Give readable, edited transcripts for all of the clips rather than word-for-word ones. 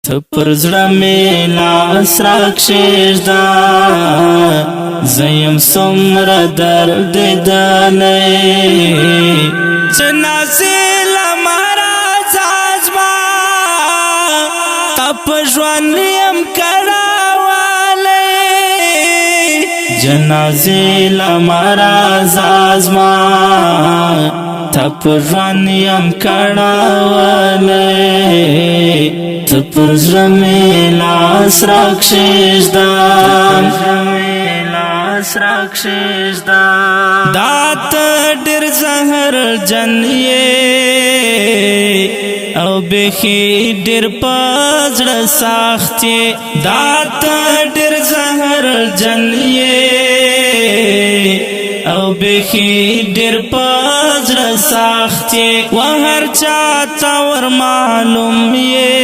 ته پر زړه مې لاس راکښېږده زه یم څومره دردېدلی جنازې له ما راځه زما تا په ژوند یم کړاولی جنازې له ما راځه زما تا په ژوند یم کړاولی ته پر زړه مې لاس راکښېږده دا ته ډېر زهرجن یې او بیخي ډېر په زړه سخت یې دا ته ډېر زهرجن یې او بیخي ډېر په زړه سخت یې و هر چاته ور معلوم یې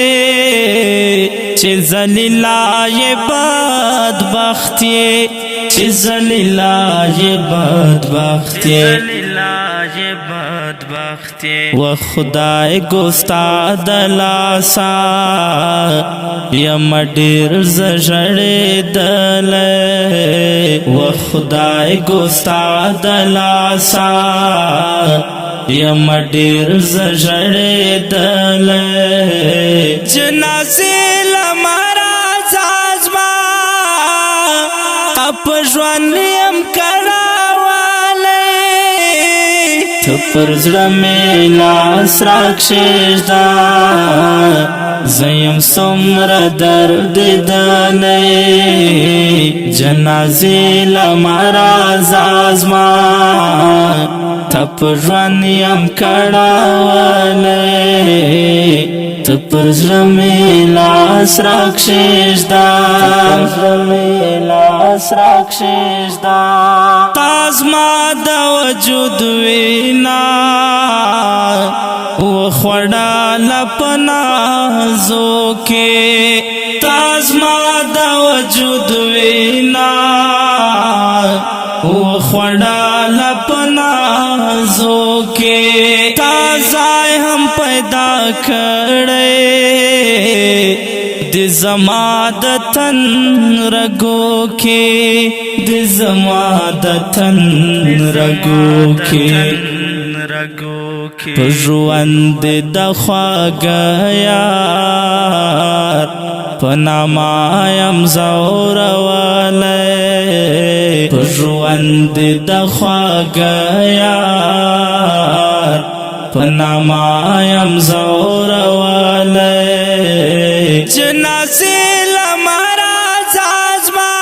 چې ذلیلا یې بدبخت یې چې ذلیلا یې بدبخت یې و خدای گو ستا د لاسه یم ډېر زه ژړېدلی و خدای گو ستا د لاسه یم ډېر زه ژړېدلی جنازې له ما راځه زما تا په ژوند یم کړاولی ته پر زړه مې لاس راکښېږده زه یم څومره دردېدلی جنازې له ما راځه زما تا په ژوند یم کړاولی ته پر زړه مې لاس راکښېږده تا زما د وجود وینا وخوړله په نازو کې تا زما د وجود وینا وخوړله په نازو کې تا ځای هم پیدا کړی د زما د تن رګو کې د زما د تن رګو کې په ژوند د خواږه یار په نامه یم ځورولی په ژوند د خواږه یار په نامه یم ځورولی جنازې